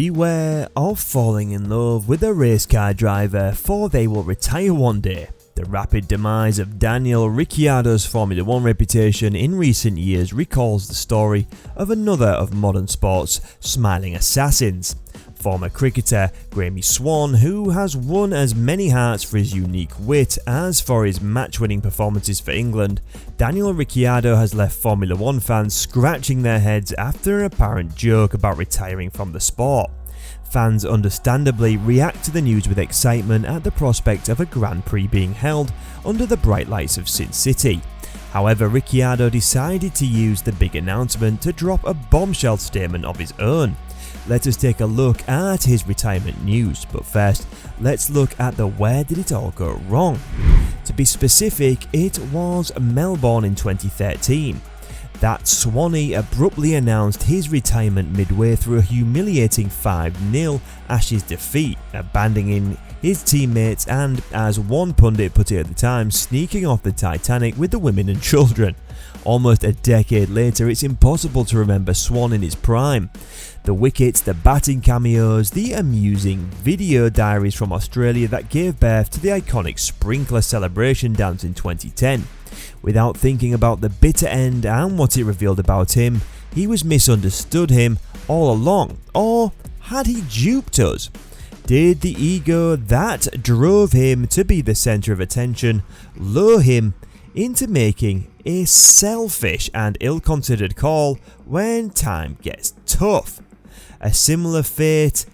Beware of falling in love with a race car driver, for they will retire one day. The rapid demise of Daniel Ricciardo's Formula 1 reputation in recent years recalls the story of another of modern sport's smiling assassins. Former cricketer Graeme Swann, who has won as many hearts for his unique wit as for his match-winning performances for England, Daniel Ricciardo has left Formula 1 fans scratching their heads after an apparent joke about retiring from the sport. Fans understandably react to the news with excitement at the prospect of a Grand Prix being held under the bright lights of Sin City. However, Ricciardo decided to use the big announcement to drop a bombshell statement of his own. Let us take a look at his retirement news, but first, let's look at the where did it all go wrong. To be specific, it was Melbourne in 2013. That Swanee abruptly announced his retirement midway through a humiliating 5-0 Ashes defeat, abandoning his teammates and, as one pundit put it at the time, sneaking off the Titanic with the women and children. Almost a decade later, it's impossible to remember Swann in his prime. The wickets, the batting cameos, the amusing video diaries from Australia that gave birth to the iconic sprinkler celebration dance in 2010. Without thinking about the bitter end and what it revealed about him, he was misunderstood him all along, or had he duped us? Did the ego that drove him to be the centre of attention lure him into making a selfish and ill-considered call when time gets tough? A similar fate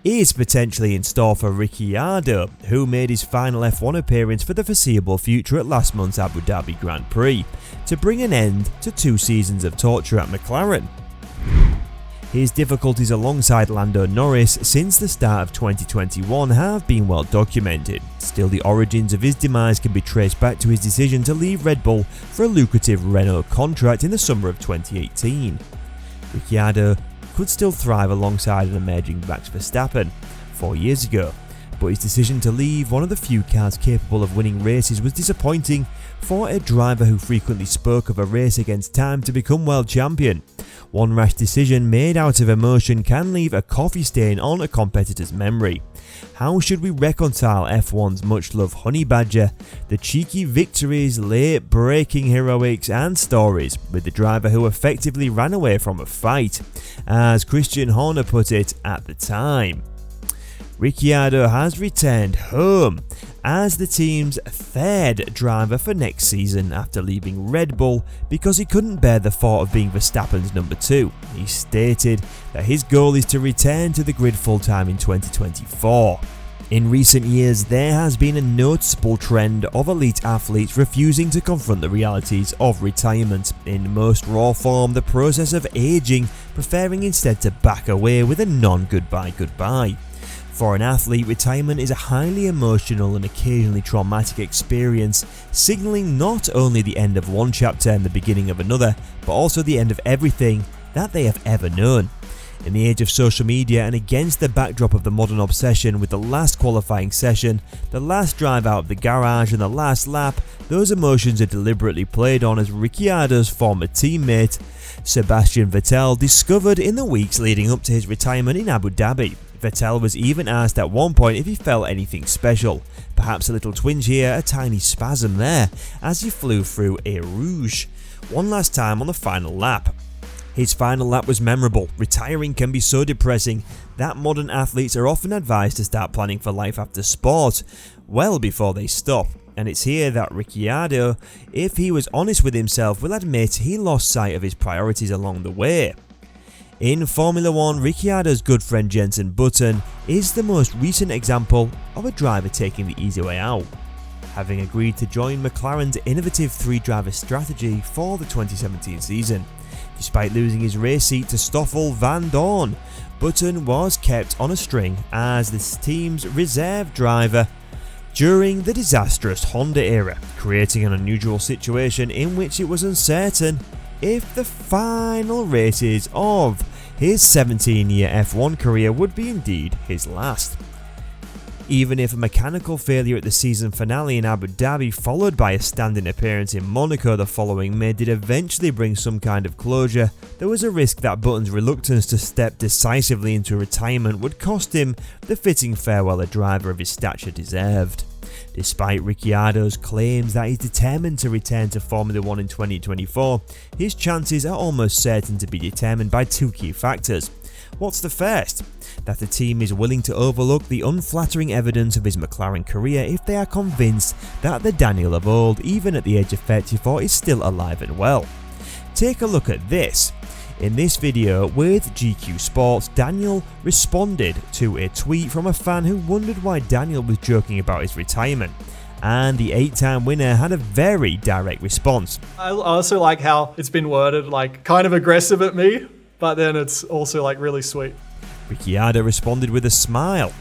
is potentially in store for Ricciardo, who made his final F1 appearance for the foreseeable future at last month's Abu Dhabi Grand Prix, to bring an end to 2 seasons of torture at McLaren. His difficulties alongside Lando Norris since the start of 2021 have been well documented. Still, the origins of his demise can be traced back to his decision to leave Red Bull for a lucrative Renault contract in the summer of 2018. Ricciardo could still thrive alongside an emerging Max Verstappen 4 years ago, but his decision to leave one of the few cars capable of winning races was disappointing for a driver who frequently spoke of a race against time to become world champion. One rash decision made out of emotion can leave a coffee stain on a competitor's memory. How should we reconcile F1's much-loved honey badger, the cheeky victories, late-breaking heroics and stories, with the driver who effectively ran away from a fight, as Christian Horner put it at the time? Ricciardo has returned home as the team's 3rd driver for next season after leaving Red Bull because he couldn't bear the thought of being Verstappen's number 2. He stated that his goal is to return to the grid full-time in 2024. In recent years, there has been a noticeable trend of elite athletes refusing to confront the realities of retirement. In most raw form, the process of aging, preferring instead to back away with a non-goodbye goodbye. For an athlete, retirement is a highly emotional and occasionally traumatic experience, signalling not only the end of one chapter and the beginning of another, but also the end of everything that they have ever known. In the age of social media and against the backdrop of the modern obsession with the last qualifying session, the last drive out of the garage and the last lap, those emotions are deliberately played on, as Ricciardo's former teammate Sebastian Vettel discovered in the weeks leading up to his retirement in Abu Dhabi. Vettel was even asked at one point if he felt anything special, perhaps a little twinge here, a tiny spasm there, as he flew through Eau Rouge one last time on the final lap. His final lap was memorable. Retiring can be so depressing that modern athletes are often advised to start planning for life after sport well before they stop. And it's here that Ricciardo, if he was honest with himself, will admit he lost sight of his priorities along the way. In Formula 1, Ricciardo's good friend Jenson Button is the most recent example of a driver taking the easy way out. Having agreed to join McLaren's innovative 3-driver strategy for the 2017 season, despite losing his race seat to Stoffel Van Dorn, Button was kept on a string as this team's reserve driver during the disastrous Honda era, creating an unusual situation in which it was uncertain if the final races of his 17-year F1 career would be indeed his last. Even if a mechanical failure at the season finale in Abu Dhabi, followed by a standing appearance in Monaco the following May, did eventually bring some kind of closure, there was a risk that Button's reluctance to step decisively into retirement would cost him the fitting farewell a driver of his stature deserved. Despite Ricciardo's claims that he's determined to return to Formula 1 in 2024, his chances are almost certain to be determined by two key factors. What's the first? That the team is willing to overlook the unflattering evidence of his McLaren career if they are convinced that the Daniel of old, even at the age of 34, is still alive and well. Take a look at this. In this video with GQ Sports, Daniel responded to a tweet from a fan who wondered why Daniel was joking about his retirement, and the 8-time winner had a very direct response. I also like how it's been worded like kind of aggressive at me, but then it's also like really sweet. Ricciardo responded with a smile.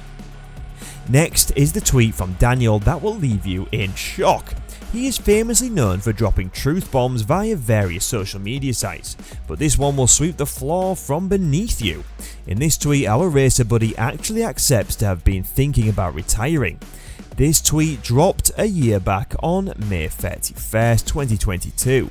Next is the tweet from Daniel that will leave you in shock. He is famously known for dropping truth bombs via various social media sites, but this one will sweep the floor from beneath you. In this tweet, our racer buddy actually accepts to have been thinking about retiring. This tweet dropped a year back on May 31st, 2022.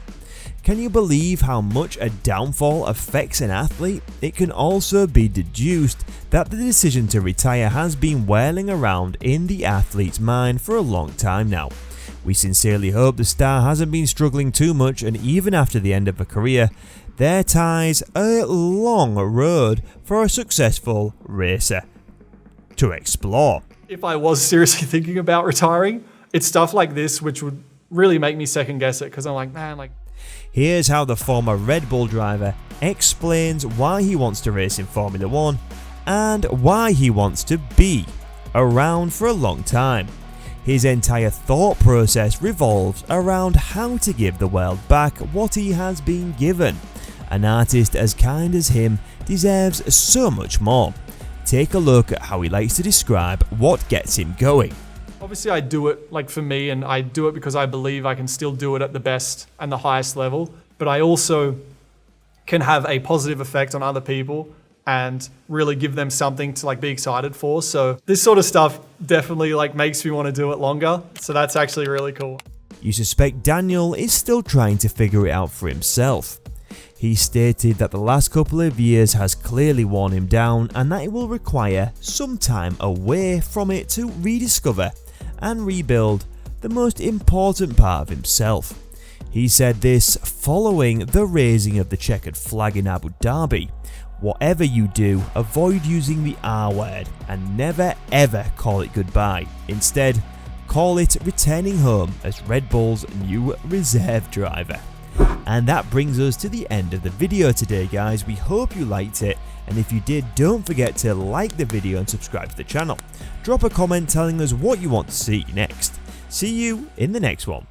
Can you believe how much a downfall affects an athlete? It can also be deduced that the decision to retire has been whirling around in the athlete's mind for a long time now. We sincerely hope the star hasn't been struggling too much, and even after the end of a career, there ties a long road for a successful racer to explore. If I was seriously thinking about retiring, it's stuff like this which would really make me second guess it, because I'm like, man, like... Here's how the former Red Bull driver explains why he wants to race in Formula 1 and why he wants to be around for a long time. His entire thought process revolves around how to give the world back what he has been given. An artist as kind as him deserves so much more. Take a look at how he likes to describe what gets him going. Obviously I do it like for me, and I do it because I believe I can still do it at the best and the highest level, but I also can have a positive effect on other people and really give them something to like be excited for. So this sort of stuff definitely like makes me want to do it longer. So that's actually really cool. You suspect Daniel is still trying to figure it out for himself. He stated that the last couple of years has clearly worn him down and that it will require some time away from it to rediscover and rebuild the most important part of himself. He said this following the raising of the checkered flag in Abu Dhabi. Whatever you do, avoid using the R word and never ever call it goodbye. Instead, call it returning home as Red Bull's new reserve driver. And that brings us to the end of the video today, guys. We hope you liked it, and if you did, don't forget to like the video and subscribe to the channel. Drop a comment telling us what you want to see next. See you in the next one.